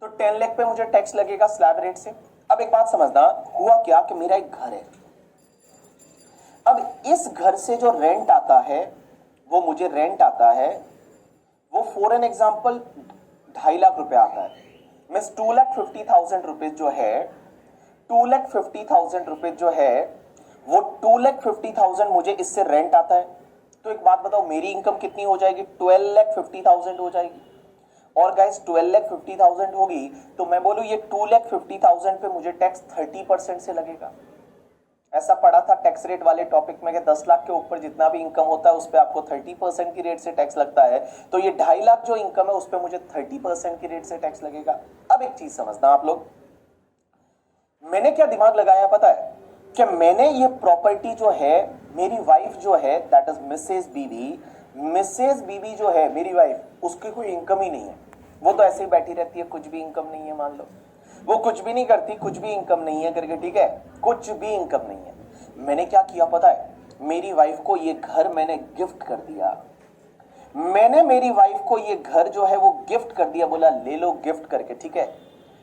तो 10 लाख पे मुझे टैक्स लगेगा स्लैब रेट से। अब एक बात समझना, हुआ क्या कि मेरा एक घर है, अब इस घर से जो रेंट आता है, वो मुझे रेंट आता है, वो फॉर एन एग्जाम्पल 2.5 लाख रुपए आता है। मीन्स 2,50,000 रुपीज जो है, 2,50,000 रुपीज जो है, वो 2,50,000 मुझे इससे रेंट आता है। तो एक बात बताओ, मेरी इनकम कितनी हो जाएगी? 12,50,000 हो जाएगी। और गाइस 12,50,000 होगी तो मैं बोलूं ये 2,50,000 पे मुझे टैक्स 30% से लगेगा। ऐसा पढ़ा था टैक्स रेट वाले टॉपिक में कि 10 लाख के ऊपर जितना भी इनकम होता है उस पर आपको 30% की रेट से टैक्स लगता है। तो ये 2.5 लाख जो इनकम है उस पर मुझे 30% की रेट से टैक्स लगेगा। अब एक चीज समझना आप लोग, मैंने क्या दिमाग लगाया पता है? कि मैंने ये प्रॉपर्टी जो है, मेरी वाइफ जो है, दैट इज मिसेज बीबी जो है मेरी वाइफ, उसकी कोई इनकम ही नहीं है। वो तो ऐसे ही बैठी रहती है, कुछ भी इनकम नहीं है, मान लो वो कुछ भी नहीं करती, कुछ भी इनकम नहीं है करके, ठीक है, कुछ भी इनकम नहीं है। मैंने क्या किया पता है? मेरी वाइफ को ये घर मैंने गिफ्ट कर दिया। मैंने मेरी वाइफ को ये घर जो है वो गिफ्ट कर दिया, बोला ले लो गिफ्ट करके, ठीक है।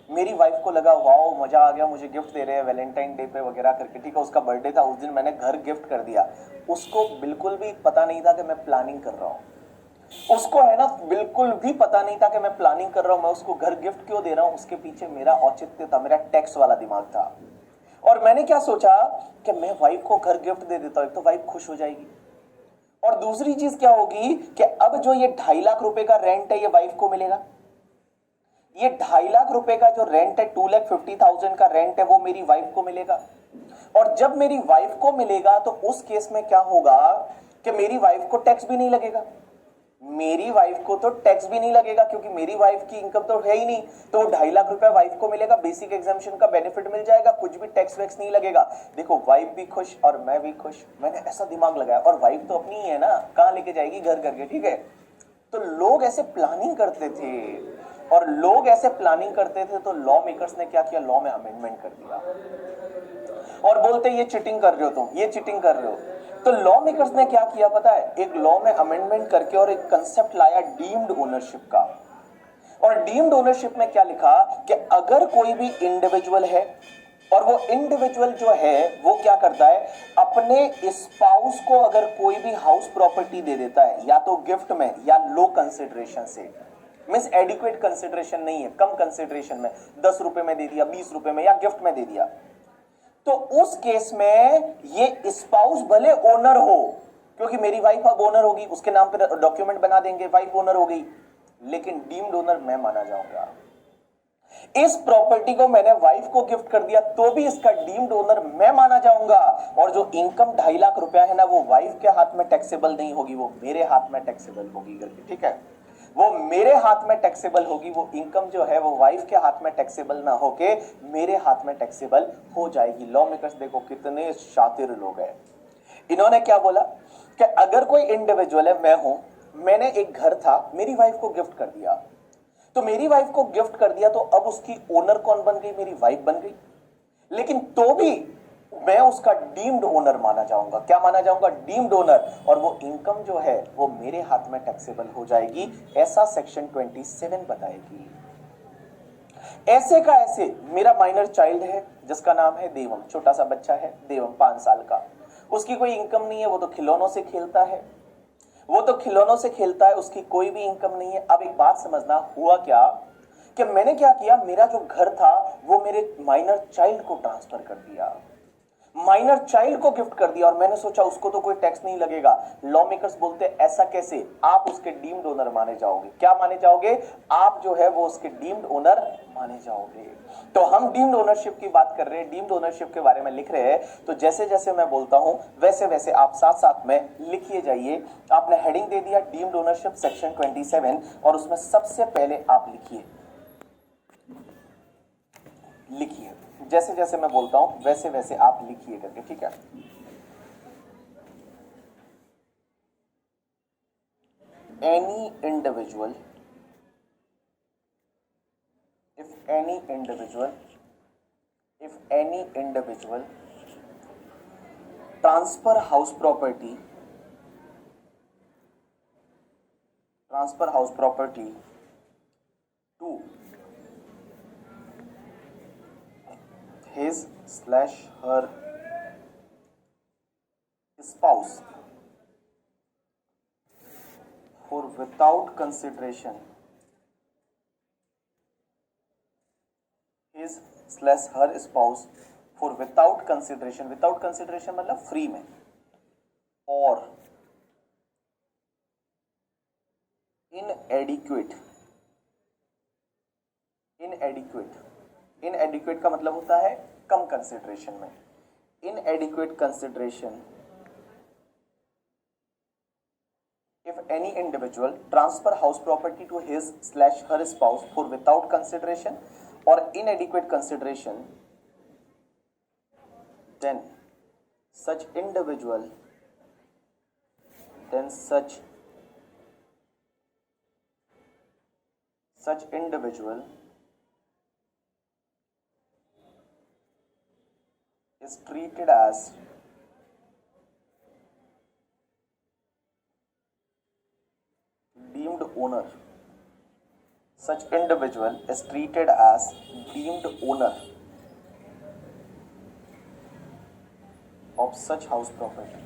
मेरी वाइफ को लगा वाओ मजा आ गया, मुझे गिफ्ट दे रहे हैं वैलेंटाइन डे पे वगैरह करके, ठीक है। उसका बर्थडे था उस दिन, मैंने घर गिफ्ट कर दिया। उसको बिल्कुल भी पता नहीं था कि मैं प्लानिंग कर रहा हूं। उसको है ना बिल्कुल भी पता नहीं था कि मैं प्लानिंग कर रहा हूं, मैं उसको घर गिफ्ट क्यों दे रहा हूं। उसके पीछे मेरा औचित्य था, मेरा टैक्स वाला दिमाग था। और मैंने क्या सोचा कि मैं वाइफ को घर गिफ्ट दे देता हूं, तो वाइफ खुश हो जाएगी। और दूसरी चीज क्या होगी कि अब जो ये 2.5 लाख रुपए का रेंट है ये वाइफ को मिलेगा। ये 2.5 लाख रुपए का जो रेंट है, 2,50,000 का रेंट है, वो मेरी वाइफ को मिलेगा। और जब मेरी वाइफ को मिलेगा तो उस केस में क्या होगा कि मेरी वाइफ को टैक्स भी नहीं लगेगा। मेरी वाइफ को तो टैक्स भी नहीं लगेगा क्योंकि मेरी वाइफ की इनकम तो है ही नहीं। तो 2.5 लाख रुपए वाइफ को मिलेगा, बेसिक एग्जाम्पशन का बेनिफिट मिल जाएगा, कुछ भी टैक्स वैक्स नहीं लगेगा। देखो वाइफ भी खुश और मैं भी खुश। मैंने ऐसा दिमाग लगाया, और वाइफ तो अपनी ही है ना, कहां लेके जाएगी घर करके, ठीक है। तो लोग ऐसे प्लानिंग करते थे, और लोग ऐसे प्लानिंग करते थे तो लॉ मेकर्स ने क्या किया, लॉ में अमेंडमेंट कर दिया और बोलते ये चीटिंग कर रहे हो, तुम ये चीटिंग कर रहे हो। तो लॉ मेकर्स ने क्या किया पता है? एक लॉ में अमेंडमेंट करके और एक कंसेप्ट लाया डीम्ड ओनरशिप का। और डीम्ड ओनरशिप में क्या लिखा कि अगर कोई भी इंडिविजुअल है, और वो इंडिविजुअल जो है वो क्या करता है, अपने स्पाउस को अगर कोई भी हाउस प्रॉपर्टी दे देता है, या तो गिफ्ट में या लो कंसिडरेशन से, मींस एडिक्वेट कंसिडरेशन नहीं है, कम कंसिडरेशन में 10 रुपए में दे दिया, 20 रुपए में, या गिफ्ट में दे दिया, तो उस केस में ये स्पाउस भले ओनर हो, क्योंकि मेरी वाइफ अब ओनर होगी, उसके नाम पे डॉक्यूमेंट बना देंगे, वाइफ ओनर हो गई, लेकिन डीम्ड ओनर मैं माना जाऊंगा। इस प्रॉपर्टी को मैंने वाइफ को गिफ्ट कर दिया तो भी इसका डीम्ड ओनर मैं माना जाऊंगा। और जो इनकम 2.5 लाख रुपया है ना, वो वाइफ के हाथ में टैक्सेबल नहीं होगी, वो मेरे हाथ में टैक्सेबल होगी करके, ठीक है। वो मेरे हाथ में टैक्सेबल होगी, वो इनकम जो है वो वाइफ के हाथ में टैक्सेबल ना होके मेरे हाथ में टैक्सेबल हो जाएगी। लॉ मेकर्स देखो कितने शातिर लोग हैं। इन्होंने क्या बोला कि अगर कोई इंडिविजुअल है, मैं हूं, मैंने एक घर था, मेरी वाइफ को गिफ्ट कर दिया, तो मेरी वाइफ को गिफ्ट कर दिया तो अब उसकी ओनर कौन बन गई, मेरी वाइफ बन गई। लेकिन तो भी मैं उसका डीम्ड ओनर माना जाऊंगा। क्या माना जाऊंगा? Deemed owner. और वो इनकम जो है वो मेरे हाथ में टैक्सेबल हो जाएगी, ऐसा सेक्शन 27 बताएगी। ऐसे का ऐसे मेरा माइनर चाइल्ड है जिसका नाम है देवम, छोटा सा बच्चा है देवम, 5 साल का। उसकी कोई इनकम नहीं है, वो तो खिलौनों से खेलता है, वो तो खिलौनों से खेलता है, उसकी कोई भी इनकम नहीं है। अब एक बात समझना, हुआ क्या कि मैंने क्या किया, मेरा जो घर था वो मेरे माइनर चाइल्ड को ट्रांसफर कर दिया, माइनर चाइल्ड को गिफ्ट कर दिया। और मैंने सोचा उसको तो कोई टैक्स नहीं लगेगा। लॉ मेकर्स बोलते ऐसा कैसे, आप उसके डीम्ड ओनर माने जाओगे। क्या माने जाओगे? आप जो है वो उसके डीम्ड ओनर माने जाओगे। तो हम डीम्ड ओनरशिप की बात कर रहे हैं, डीम्ड ओनरशिप के बारे में लिख रहे हैं। तो जैसे जैसे मैं बोलता हूं वैसे वैसे आप साथ साथ में लिखिए जाइए। आपने हेडिंग दे दिया डीम्ड ओनरशिप सेक्शन 27, और उसमें सबसे पहले आप लिखिए, जैसे जैसे मैं बोलता हूं वैसे वैसे आप लिखिए करके, ठीक है। Any individual, if any individual transfer house property to his slash her spouse for without consideration, his slash her spouse for without consideration, without consideration मतलब फ्री में, और inadequate, inadequate का मतलब होता है कम कंसिडरेशन में, inadequate consideration if any individual transfer house property to his slash her spouse for without consideration or inadequate consideration, then such individual is treated as deemed owner. Such individual is treated as deemed owner of such house property.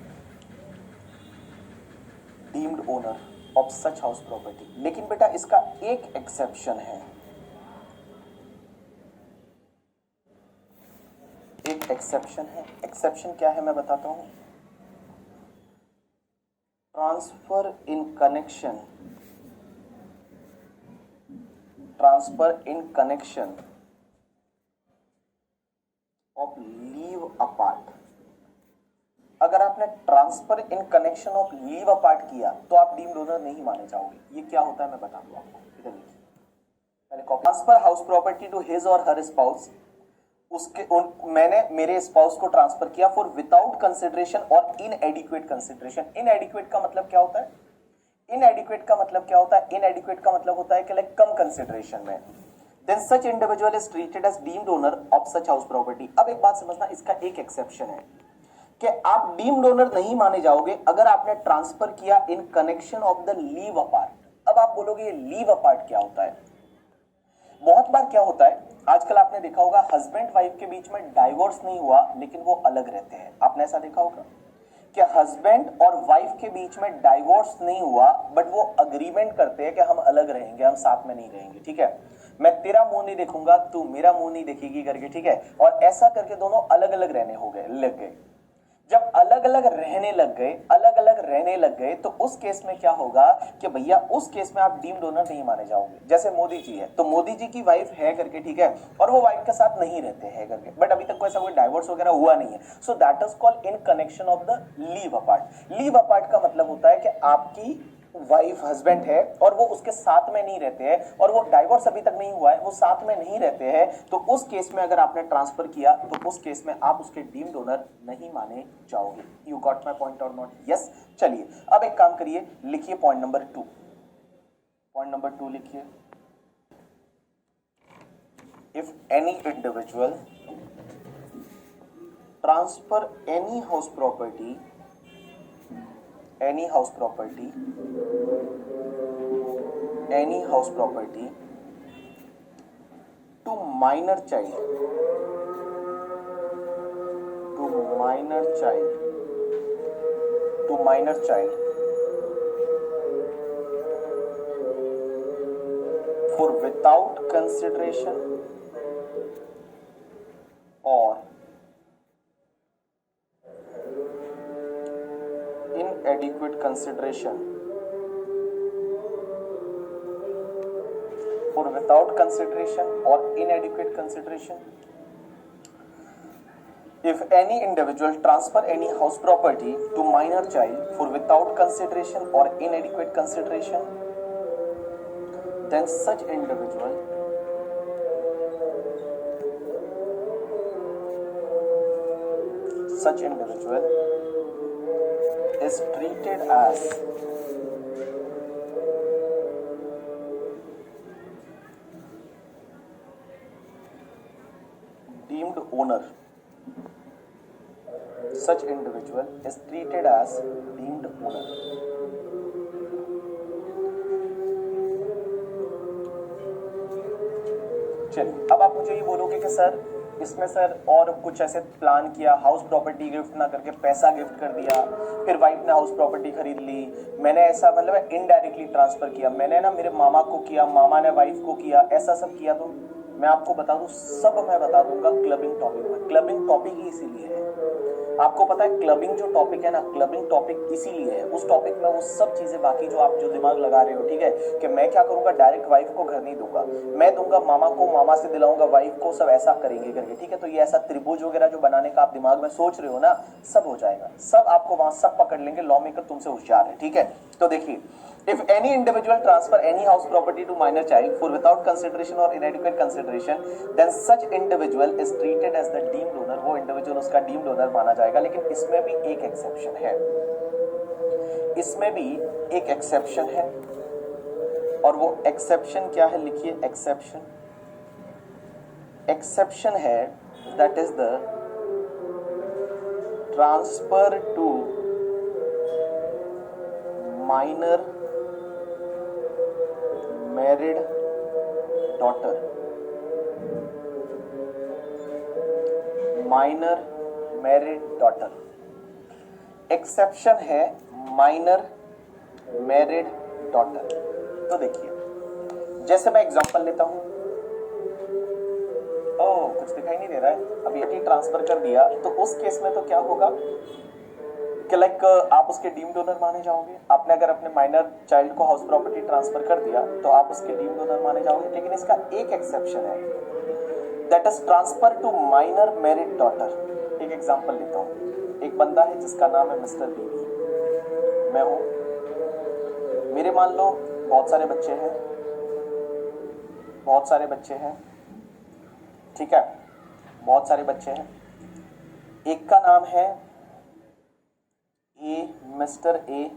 Deemed owner of such house property. लेकिन बेटा इसका एक exception है, एक exception है। Exception क्या है मैं बताता हूं। Transfer in connection of leave apart. अगर आपने transfer in connection of leave apart किया तो आप डीम्ड ओनर नहीं माने जाओगे। ये क्या होता है मैं बता दूं आपको, इधर लिखिए पहले। Transfer house property to his और हर स्पाउस, मैंने मेरे स्पाउस को ट्रांसफर किया फॉर विदाउट कंसिडरेशन और इनएडिक्वेट कंसिडरेशन। इनएडिक्वेट का मतलब क्या होता है? इनएडिक्वेट का मतलब क्या होता है? इनएडिक्वेट का मतलब होता है कि लाइक कम कंसिडरेशन में। Then such individual is treated as deemed owner of such house property. अब एक बात समझना, इसका एक एक्सेप्शन है कि आप डीम्ड ओनर नहीं माने जाओगे अगर आपने ट्रांसफर किया in connection of the leave apart. अब आप बोलोगे ये लीव अपार्ट क्या होता है? बहुत बार क्या होता है, आजकल आपने देखा होगा हस्बैंड वाइफ के बीच में डाइवोर्स नहीं हुआ लेकिन वो अलग रहते हैं। आपने ऐसा देखा होगा कि हस्बैंड और वाइफ के बीच में डाइवोर्स नहीं हुआ बट वो अग्रीमेंट करते हैं कि हम अलग रहेंगे, हम साथ में नहीं रहेंगे, ठीक है, मैं तेरा मुंह नहीं देखूंगा, तू मेरा मुंह नहीं देखेगी करके, ठीक है, और ऐसा करके दोनों अलग अलग रहने लग गए। जब अलग अलग रहने लग गए तो उस केस में क्या होगा कि भैया उस केस में आप डीम्ड ओनर नहीं माने जाओगे। जैसे मोदी जी है तो मोदी जी की वाइफ है करके, ठीक है, और वो वाइफ के साथ नहीं रहते हैं करके, बट अभी तक कोई ऐसा कोई डाइवोर्स वगैरह हुआ नहीं है। So that is called in connection of the leave apart. Leave apart का मतलब होता है कि आपकी वाइफ हस्बैंड है और वो उसके साथ में नहीं रहते हैं और वो डाइवोर्स अभी तक नहीं हुआ है, वो साथ में नहीं रहते हैं, तो उस केस में अगर आपने ट्रांसफर किया तो उस केस में आप उसके डीम्ड ओनर नहीं माने जाओगे। यू गॉट माय पॉइंट और नॉट? यस। चलिए अब एक काम करिए, लिखिए पॉइंट नंबर 2। पॉइंट नंबर 2 लिखिए। If any individual transfer any house property to minor child for without consideration or inadequate consideration, for without consideration or inadequate consideration, if any individual transfer any house property to minor child for without consideration or inadequate consideration, then such individual is treated as deemed owner. Such individual is treated as deemed owner. चलिए अब आप मुझे ये बोलोगे कि sir इसमें sir और कुछ ऐसे प्लान किया, हाउस प्रॉपर्टी गिफ्ट ना करके पैसा गिफ्ट कर दिया, फिर वाइफ ने हाउस प्रॉपर्टी खरीद ली, मैंने ऐसा मतलब इनडायरेक्टली ट्रांसफर किया, मैंने ना मेरे मामा को किया, मामा ने वाइफ को किया, ऐसा सब किया। तो मैं आपको बता दूं, सब मैं बता दूंगा क्लबिंग टॉपिक में। क्लबिंग टॉपिक ही इसीलिए है, आपको पता है क्लबिंग जो टॉपिक है ना, क्लबिंग टॉपिक इसीलिए है, उस टॉपिक में वो सब चीजें बाकी जो आप जो दिमाग लगा रहे हो, ठीक है, कि मैं क्या करूंगा, डायरेक्ट वाइफ को घर नहीं दूंगा, मैं दूंगा मामा को, मामा से दिलाऊंगा वाइफ को, सब ऐसा करेंगे करके, ठीक है। तो ये ऐसा त्रिभुज वगैरह जो बनाने का आप दिमाग में सोच रहे हो ना, सब हो जाएगा, सब आपको वहां सब पकड़ लेंगे, लॉ मेकर तुमसे होशियार है, ठीक है। तो देखिए, if any individual transfer any house property to minor child for without consideration or inadequate consideration, then such individual is treated as the deemed owner, वो individual उसका deemed owner माना जाएगा। लेकिन इसमें भी एक exception है, इसमें भी एक exception है, और वो exception क्या है, लिखिए exception, exception है that is the transfer to minor married daughter, minor married daughter, exception है माइनर मैरिड डॉटर। तो देखिए, जैसे मैं एग्जांपल लेता हूं, ओह कुछ दिखाई नहीं दे रहा है, अब ये ट्रांसफर कर दिया, तो उस केस में तो क्या होगा कि लाइक आप उसके डीम्ड ओनर माने जाओगे। आपने अगर अपने माइनर चाइल्ड को हाउस प्रॉपर्टी ट्रांसफर कर दिया तो आप उसके डीम्ड ओनर माने जाओगे। लेकिन इसका एक एक्सेप्शन है, that is transfer to minor married daughter. एक एग्जांपल लेता हूं, एक बंदा है जिसका नाम है मिस्टर बीवी, मैं हूं, मेरे मान लो बहुत सारे बच्चे हैं, बहुत सारे बच्चे हैं, ठीक है, बहुत सारे बच्चे हैं। एक का नाम है ए, मिस्टर ए,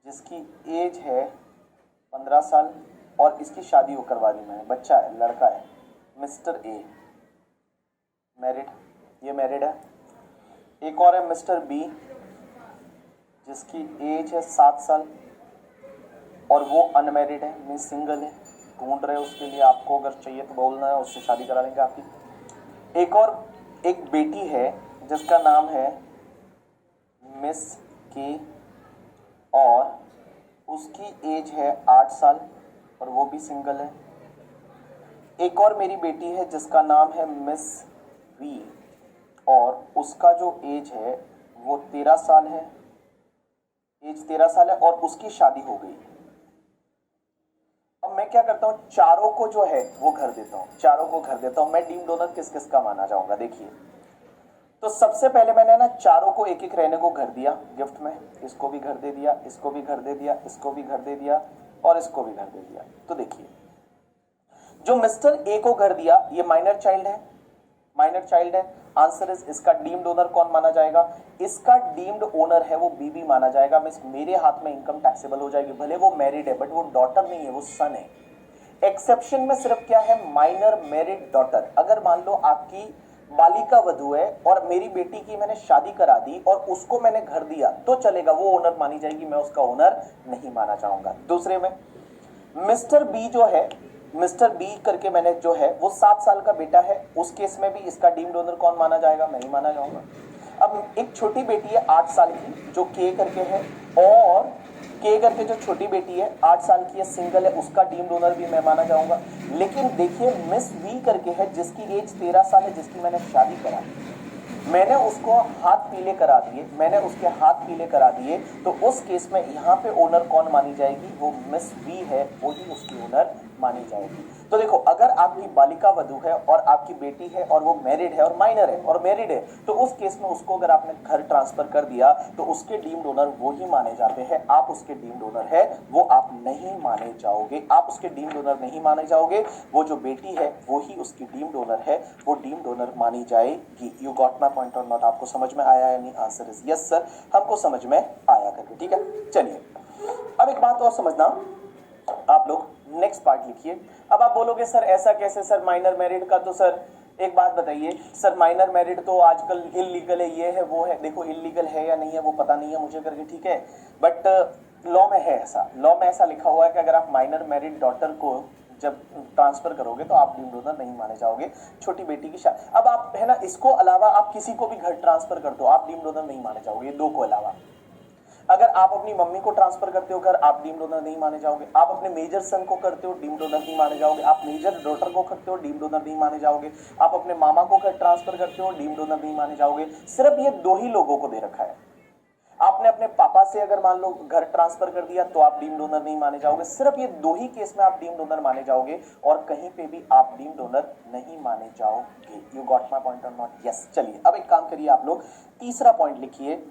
जिसकी एज है 15 साल और इसकी शादी करवा दी मैंने, बच्चा है, लड़का है, मिस्टर ए, मैरिड, ये मैरिड है। एक और है मिस्टर बी, जिसकी एज है 7 साल और वो अनमैरिड है, मीन सिंगल है, ढूंढ रहे हो उसके लिए, आपको अगर चाहिए तो बोलना है, उससे शादी करा देंगे आपकी। एक और एक बेटी है जिसका नाम है मिस के और उसकी एज है 8 साल और वो भी सिंगल है। एक और मेरी बेटी है जिसका नाम है मिस वी और उसका जो एज है वो 13 साल है, एज 13 साल है और उसकी शादी हो गई। अब मैं क्या करता हूं, चारों को जो है वो घर देता हूं, चारों को घर देता हूं। मैं डीम्ड ओनर किस किस का माना जाऊंगा, देखिए। तो सबसे पहले मैंने ना चारों को एक एक रहने को घर दिया गिफ्ट में, इसको भी घर दे दिया, इसको भी घर दे दिया, इसको भी घर दे दिया और इसको भी घर दे दिया। तो देखिए, जो मिस्टर ए को घर दिया ये माइनर चाइल्ड है, माइनर चाइल्ड है। आंसर इज, इसका डीम्ड ओनर कौन माना जाएगा, इसका डीम्ड ओनर है वो बीबी माना जाएगा। मिस मेरे हाथ में इनकम टैक्सेबल हो जाएगी, भले वो मैरिड है बट वो डॉटर नहीं है, वो सन है। एक्सेप्शन में सिर्फ क्या है, माइनर मैरिड डॉटर। अगर मान लो आपकी बालिका वधू है और मेरी बेटी की मैंने शादी करा दी और उसको मैंने घर दिया तो चलेगा, वो ओनर मानी जाएगी, मैं उसका ओनर नहीं माना चाहूंगा। दूसरे में मिस्टर बी जो है, मिस्टर बी करके मैंने जो है वो 7 साल का बेटा है, उस केस में भी इसका डीम्ड ओनर कौन माना जाएगा, नहीं माना जाऊंगा। अब एक छोटी बेटी है 8 साल की जो के करके है, और के करके जो छोटी बेटी है 8 साल की है, सिंगल है, उसका डीम्ड ओनर भी मैं माना जाऊंगा। लेकिन देखिए मिस वी करके है जिसकी एज 13 साल है, जिसकी मैंने शादी करा दी, मैंने उसको हाथ पीले करा दिए, मैंने उसके हाथ पीले करा दिए, तो उस केस में यहाँ पे ओनर कौन मानी जाएगी, वो मिस वी है, वो ही उसकी ओनर मानी जाएगी। तो देखो, अगर आपकी बालिका वधू है और आपकी बेटी है और वो मैरिड है और माइनर है और मैरिड है, तो उस केस में उसको अगर आपने घर ट्रांसफर कर दिया तो उसके डीम्ड ओनर वो ही माने जाते हैं, आप उसके डीम्ड ओनर है वो आप नहीं माने जाओगे, आप उसके डीम्ड ओनर नहीं माने जाओगे। वो जो बेटी है वो ही उसकी डीम्ड ओनर है, वो डीम्ड ओनर मानी जाएगी। यू गॉट माय पॉइंट और नॉट? आपको समझ में आया या नहीं? आंसर इज यस सर, हमको समझ में आया करके, ठीक है। चलिए अब एक बात और समझना, आप लोग नेक्स्ट पार्ट लिखिए। अब आप बोलोगे सर ऐसा कैसे सर, माइनर मैरिड का तो सर एक बात बताइए सर, माइनर मैरिड तो आजकल इलीगल है, ये है वो है। देखो इलीगल है या नहीं है वो पता नहीं है मुझे करके, ठीक है, बट लॉ में है ऐसा, लॉ में ऐसा लिखा हुआ है कि अगर आप माइनर मैरिड डॉटर को जब ट्रांसफर करोगे तो आप डीम्ड डोनर नहीं माने जाओगे। छोटी बेटी की शादी, अब आप है ना, इसको अलावा आप किसी को भी घर ट्रांसफर कर दो, आप डीम्ड डोनर नहीं माने जाओगे। ये दो को अलावा अगर आप अपनी मम्मी को ट्रांसफर करते हो घर, आप डीम्ड डोनर नहीं माने जाओगे। आप अपने मेजर सन को करते हो, डीम्ड डोनर नहीं माने जाओगे। आप मेजर डॉटर को करते हो, डीम्ड डोनर नहीं माने जाओगे। आप अपने मामा को घर ट्रांसफर करते हो, डीम्ड डोनर नहीं माने जाओगे। सिर्फ ये दो ही लोगों को दे रखा है। आपने अपने पापा से अगर मान लो घर ट्रांसफर कर दिया तो आप डीम्ड डोनर नहीं माने जाओगे। सिर्फ ये दो ही केस में आप डीम्ड डोनर माने जाओगे और कहीं पे भी आप डीम्ड डोनर नहीं माने जाओगे। यू गॉट माय पॉइंट और नॉट? यस। चलिए अब एक काम करिए, आप लोग तीसरा पॉइंट लिखिए,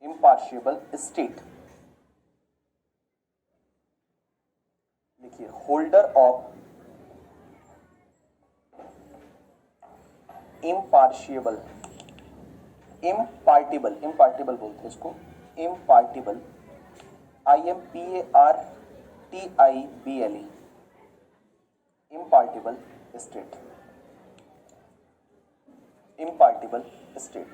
impartial state। लिखिए होल्डर ऑफ impartial बोलते हैं इसको, impartial, IMPARTIBLE, impartial state, impartial state।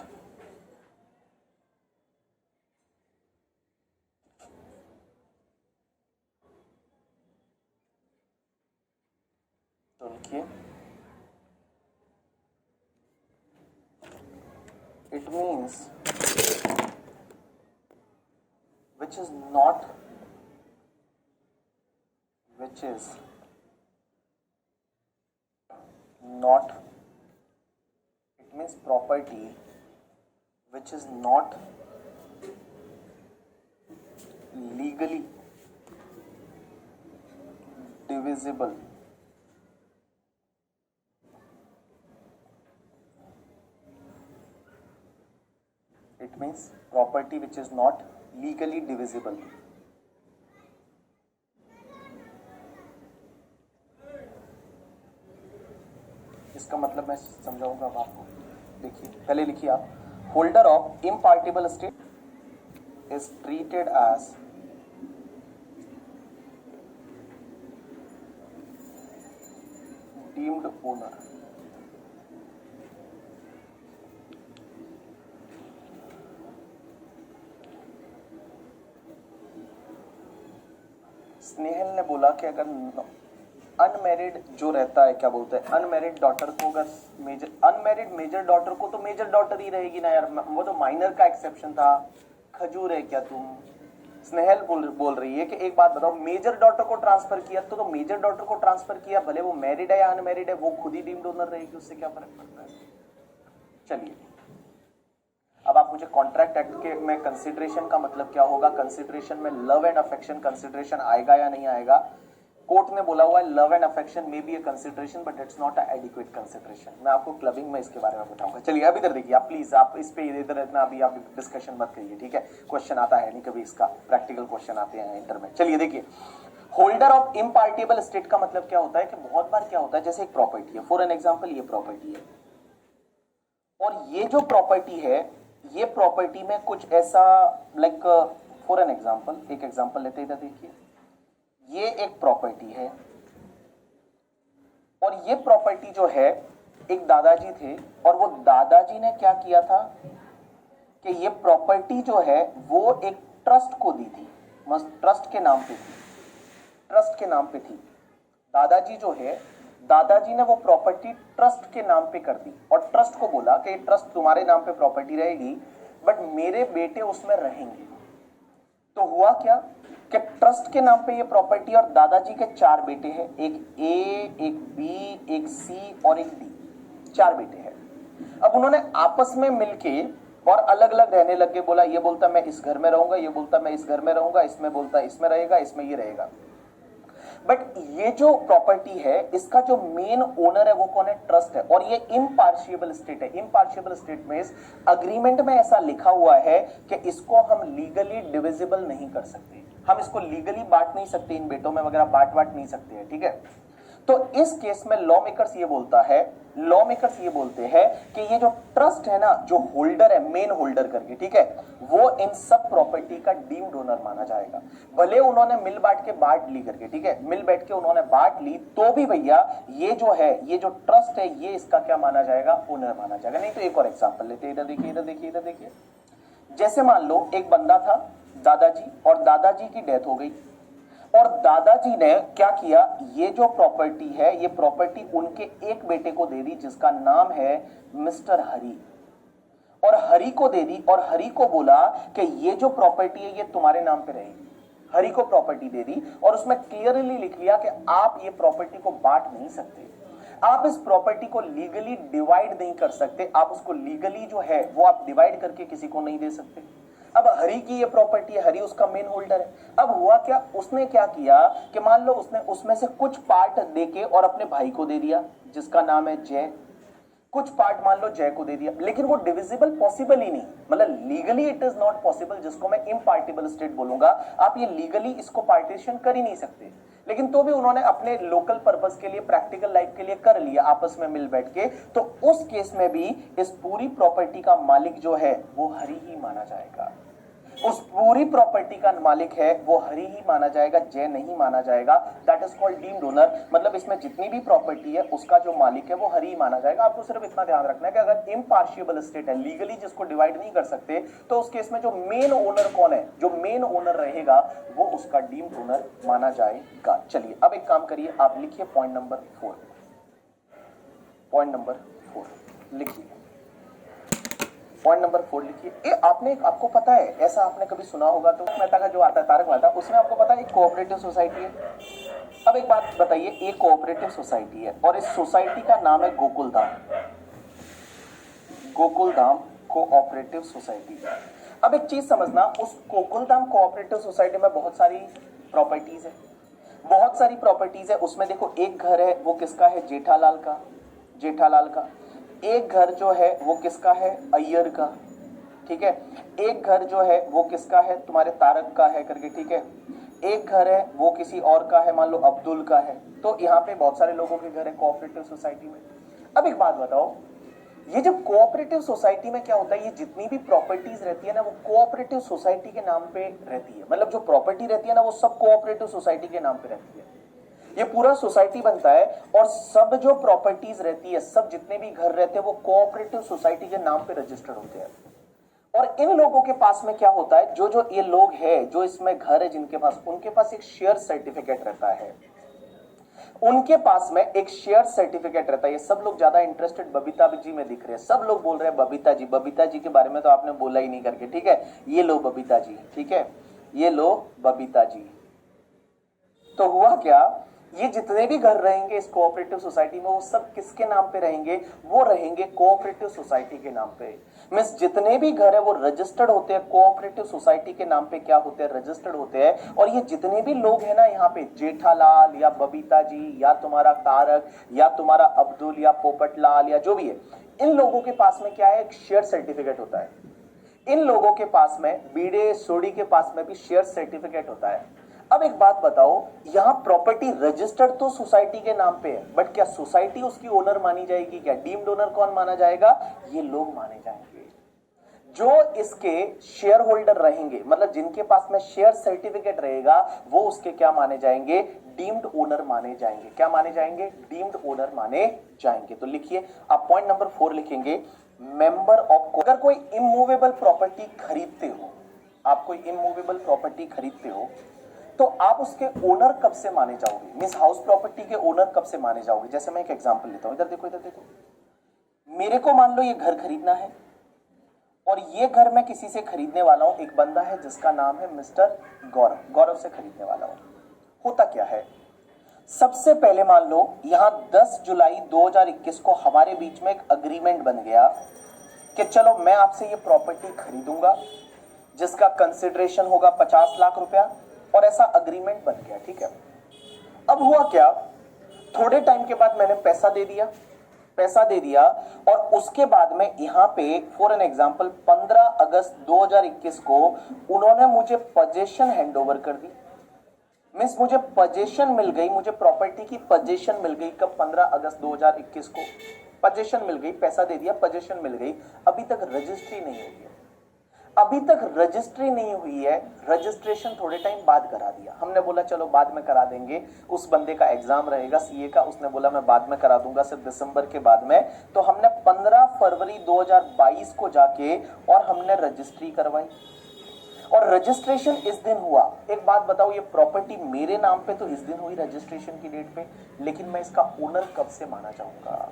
तो लिखिए, it means which is not it means property which is not legally divisible it means property which is not legally divisible। इसका मतलब मैं समझाऊंगा अब आपको। देखिए पहले लिखिए आप, holder of impartible estate is treated as deemed owner. Snehal ने बोला कि अगर अनमैरिड जो रहता है, क्या बोलते हैं, अनमैरिड डॉटर को, अगर अनमैरिड मेजर डॉटर को, तो मेजर डॉटर ही रहेगी ना यार, वो तो माइनर का एक्सेप्शन था। खजूर है क्या तुम? स्नेहल बोल रही है कि एक बात बताओ, मेजर डॉटर को ट्रांसफर किया तो मेजर डॉटर को ट्रांसफर किया, भले वो मैरिड है या अनमैरिड है, वो खुद ही डीम्ड ओनर रहेगी, उससे क्या फर्क पड़ता है। चलिए अब आप मुझे कॉन्ट्रैक्ट एक्ट के में कंसिडरेशन का मतलब क्या होगा, कंसिडरेशन में लव एंड अफेक्शन कंसिडरेशन आएगा या नहीं आएगा। कोर्ट में बोला हुआ है love and affection may be A consideration but it's not adequate consideration. मैं आपको क्लबिंग में इसके बारे में बताऊंगा। चलिए अब इधर देखिए आप, प्लीज आप इस पे इधर इतना अभी आप डिस्कशन मत करिए, ठीक है। क्वेश्चन आता है नहीं कभी, इसका प्रैक्टिकल क्वेश्चन आते हैं इंटर में। चलिए देखिए, होल्डर ऑफ इम्पार्टिबल स्टेट का मतलब क्या होता है कि बहुत बार क्या होता है, जैसे एक प्रॉपर्टी है, फॉर एन एग्जाम्पल ये प्रॉपर्टी है, और ये जो प्रॉपर्टी है, ये प्रॉपर्टी में कुछ ऐसा लाइक फॉर एन एग्जाम्पल, एक एग्जाम्पल लेते इधर देखिए, ये एक प्रॉपर्टी है और ये प्रॉपर्टी जो है एक दादाजी थे, और वो दादाजी ने क्या किया था कि ये प्रॉपर्टी जो है वो एक ट्रस्ट को दी थी, ट्रस्ट के नाम पे थी, ट्रस्ट के नाम पे थी। दादाजी जो है, दादाजी ने वो प्रॉपर्टी ट्रस्ट के नाम पे कर दी और ट्रस्ट को बोला कि ट्रस्ट तुम्हारे नाम पे प्रॉपर्टी रहेगी बट मेरे बेटे उसमें रहेंगे। तो हुआ क्या कि ट्रस्ट के नाम पे ये प्रॉपर्टी, और दादाजी के 4 बेटे हैं, एक ए, एक बी, एक सी और एक डी, 4 बेटे हैं। अब उन्होंने आपस में मिलके और अलग अलग रहने लग गए। बोला, ये बोलता मैं इस घर में रहूंगा, ये बोलता मैं इस घर में रहूंगा, इसमें बोलता इसमें रहेगा, इसमें ये रहेगा। बट ये जो प्रॉपर्टी है इसका जो मेन ओनर है वो कौन है? ट्रस्ट है। और ये इम्पार्शिएबल स्टेट है। इम्पार्शिएबल स्टेट में अग्रीमेंट में ऐसा लिखा हुआ है कि इसको हम लीगली डिविजिबल नहीं कर सकते, हम इसको लीगली बांट नहीं सकते, इन बेटों में वगैरह बांट नहीं सकते हैं, ठीक है। तो इस केस में लॉ मेकर्स ये बोलते हैं कि ये जो ट्रस्ट है ना, जो होल्डर है, मेन होल्डर करके, ठीक है, वो इन सब प्रॉपर्टी का डीम्ड ओनर माना जाएगा। भले उन्होंने मिल बांट के बांट ली करके, ठीक है, मिल बैठ के उन्होंने बांट ली, तो भी भैया ये जो है, ये जो ट्रस्ट है, ये इसका क्या माना जाएगा? ओनर माना जाएगा। नहीं तो एक और एग्जांपल लेते हैं, इधर देखिए, जैसे मान लो एक बंदा था दादाजी, और दादाजी की डेथ हो गई, और दादाजी ने क्या किया, ये जो प्रॉपर्टी है ये प्रॉपर्टी उनके एक बेटे को दे दी जिसका नाम है मिस्टर हरी, और हरी को दे दी, और हरी को बोला कि ये जो प्रॉपर्टी है ये तुम्हारे नाम पे रहेगी। हरी को प्रॉपर्टी दे दी और उसमें क्लियरली लिख लिया कि आप ये प्रॉपर्टी को बांट नहीं सकते, आप इस प्रॉपर्टी को लीगली डिवाइड नहीं कर सकते, आप उसको लीगली जो है वो आप डिवाइड करके किसी को नहीं दे सकते। अब हरी की ये प्रॉपर्टी है, हरी उसका मेन होल्डर है। अब हुआ क्या, उसने क्या किया कि मान लो उसने उसमें से कुछ पार्ट देके और अपने भाई को दे दिया जिसका नाम है जय, कुछ पार्ट मान लो जय को दे दिया, लेकिन वो डिविजिबल पॉसिबल ही नहीं, मतलब legally it is not possible, जिसको मैं इम्पार्टिबल स्टेट बोलूंगा। आप ये लीगली इसको पार्टीशन कर ही नहीं सकते, लेकिन तो भी उन्होंने अपने लोकल पर्पस के लिए, प्रैक्टिकल लाइफ के लिए कर लिया आपस में मिल बैठ के, तो उस केस में भी इस पूरी प्रॉपर्टी का मालिक जो है वो हरी ही माना जाएगा। उस पूरी प्रॉपर्टी का मालिक है वो हरी ही माना जाएगा, जय नहीं माना जाएगा। That is called deemed owner, मतलब इसमें जितनी भी प्रॉपर्टी है उसका जो मालिक है वो हरी ही माना जाएगा। आपको सिर्फ इतना ध्यान रखना है कि अगर इम्पार्शियबल स्टेट है, लीगली जिसको डिवाइड नहीं कर सकते, तो उस केस में जो मेन ओनर कौन है, जो मेन ओनर रहेगा वो उसका डीम्ड ओनर माना जाएगा। चलिए अब एक काम करिए, आप लिखिए पॉइंट नंबर 4, पॉइंट नंबर 4 लिखिए, पॉइंट नंबर 4 लिखिए। आपको पता है, ऐसा आपने कभी सुना होगा, तो मेहता का जो आता है तारक मेहता, उसमें आपको पता है एक कोऑपरेटिव सोसाइटी है। अब एक बात बताइए, एक कोऑपरेटिव सोसाइटी है और इस सोसाइटी का नाम है गोकुलधाम, गोकुलधाम कोऑपरेटिव सोसाइटी। अब एक चीज समझना, उस गोकुलधाम कोऑपरेटिव सोसाइटी में बहुत सारी प्रॉपर्टीज है, बहुत सारी प्रॉपर्टीज है। उसमें देखो एक घर है वो किसका है, जेठालाल का, जेठालाल का। एक घर जो है वो किसका है, अय्यर का, ठीक है। एक घर जो है वो किसका है, तुम्हारे तारक का है करके, ठीक है। एक घर है वो किसी और का है, मान लो अब्दुल का है। तो यहाँ पे बहुत सारे लोगों के घर है कोऑपरेटिव सोसाइटी में। अब एक बात बताओ, ये जब कोऑपरेटिव सोसाइटी में क्या होता है, ये जितनी भी प्रॉपर्टीज रहती है ना वो कोऑपरेटिव सोसाइटी के नाम पे रहती है, मतलब जो प्रॉपर्टी रहती है ना वो सब कोऑपरेटिव सोसाइटी के नाम पे रहती है। ये पूरा सोसाइटी बनता है और सब जो प्रॉपर्टीज रहती है, सब जितने भी घर रहते हैं वो कोऑपरेटिव सोसाइटी के नाम पे रजिस्टर्ड होते हैं। और इन लोगों के पास में क्या होता है, जो जो ये लोग हैं, जो इसमें घर है जिनके पास, उनके पास एक शेयर सर्टिफिकेट रहता है, उनके पास में एक शेयर सर्टिफिकेट रहता है। ये सब लोग ज्यादा इंटरेस्टेड बबीता जी में दिख रहे हैं, सब लोग बोल रहे हैं बबीता जी, बबीता जी के बारे में तो आपने बोला ही नहीं करके, ठीक है। ये लो बबीता जी, ठीक है, ये लो बबीता जी। तो हुआ क्या, ये जितने भी घर रहेंगे इस कोऑपरेटिव सोसाइटी में वो सब किसके नाम पे रहेंगे, वो रहेंगे कोऑपरेटिव सोसाइटी के नाम पे। मींस जितने भी घर है वो रजिस्टर्ड होते हैं कोऑपरेटिव सोसाइटी के नाम पे, क्या होते हैं, रजिस्टर्ड होते हैं। और ये जितने भी लोग हैं ना यहाँ पे, जेठालाल या बबीता जी या तुम्हारा तारक या तुम्हारा अब्दुल या पोपटलाल या जो भी है, इन लोगों के पास में क्या है, एक शेयर सर्टिफिकेट होता है। इन लोगों के पास में, बीड़े सोडी के पास में भी शेयर सर्टिफिकेट होता है। अब एक बात बताओ, यहां प्रॉपर्टी रजिस्टर्ड तो सोसाइटी के नाम पे है, बट क्या सोसाइटी उसकी ओनर मानी जाएगी, क्या डीम्ड ओनर कौन माना जाएगा, ये लोग माने जाएंगे। जो इसके शेयर होल्डर रहेंगे, मतलब जिनके पास में शेयर सर्टिफिकेट रहेगा, वो उसके क्या माने जाएंगे, डीम्ड ओनर माने जाएंगे। क्या माने जाएंगे, डीम्ड ओनर माने जाएंगे। तो लिखिए, आप पॉइंट नंबर 4 लिखेंगे, मेंबर ऑफ। अगर कोई इमूवेबल प्रॉपर्टी खरीदते हो, आप कोई इमूवेबल प्रॉपर्टी खरीदते हो, तो आप उसके ओनर कब से माने जाओगे, मींस हाउस प्रॉपर्टी के ओनर कब से माने जाओगे। जैसे मैं एक एग्जांपल लेता हूं, इधर देखो, इधर देखो। मेरे को मान लो ये घर खरीदना है और ये घर मैं किसी से खरीदने वाला हूं, एक बंदा है जिसका नाम है मिस्टर गौरव, गौरव से खरीदने वाला हूं। होता क्या है, सबसे पहले मान लो यहां 10 जुलाई 2021 को हमारे बीच में एक अग्रीमेंट बन गया कि चलो मैं आपसे ये प्रॉपर्टी खरीदूंगा जिसका कंसिडरेशन होगा 50 लाख रुपया, और ऐसा अग्रीमेंट बन गया, ठीक है। अब हुआ क्या, थोड़े टाइम के बाद मैंने पैसा दे दिया, पैसा दे दिया, और उसके बाद में यहां पे फॉर एन एग्जांपल 15 अगस्त 2021 को उन्होंने मुझे पोजीशन हैंडओवर कर दी। मींस मुझे पोजीशन मिल गई, मुझे प्रॉपर्टी की पोजीशन मिल गई। कब, 15 अगस्त 2021 को पोजीशन मिल गई, पैसा दे दिया, पोजीशन मिल गई, अभी तक रजिस्ट्री नहीं हुई है। अभी तक रजिस्ट्री नहीं हुई है, रजिस्ट्रेशन थोड़े टाइम बाद करा दिया। हमने बोला चलो बाद में करा देंगे, उस बंदे का एग्जाम रहेगा सीए का, उसने बोला मैं बाद में करा दूंगा सिर्फ दिसंबर के बाद में। तो हमने 15 फरवरी 2022 को जाके और हमने रजिस्ट्री करवाई और रजिस्ट्रेशन इस दिन हुआ। एक बात बताओ, ये प्रॉपर्टी मेरे नाम पे तो इस दिन हुई रजिस्ट्रेशन की डेट पे, लेकिन मैं इसका ओनर कब से माना जाऊंगा?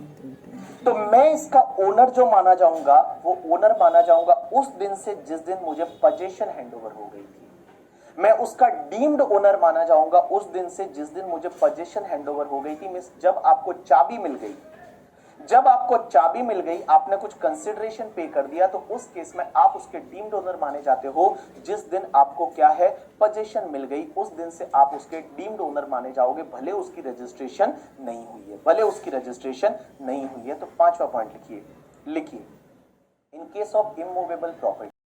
तो मैं इसका ओनर जो माना जाऊंगा वो ओनर माना जाऊंगा उस दिन से जिस दिन मुझे पोजीशन हैंडओवर हो गई थी। मैं उसका डीम्ड ओनर माना जाऊंगा उस दिन से जिस दिन मुझे पोजीशन हैंडओवर हो गई थी। मिस जब आपको चाबी मिल गई, जब आपको चाबी मिल गई, आपने कुछ कंसिडरेशन पे कर दिया, तो उस केस में आप उसके डीम्ड ओनर माने जाते हो। जिस दिन आपको क्या है पोजीशन मिल गई, उस दिन से आप उसके डीम्ड ओनर माने जाओगे, भले उसकी रजिस्ट्रेशन नहीं हुई है, भले उसकी रजिस्ट्रेशन नहीं हुई है। तो 5वां पॉइंट लिखिए, in case of immovable property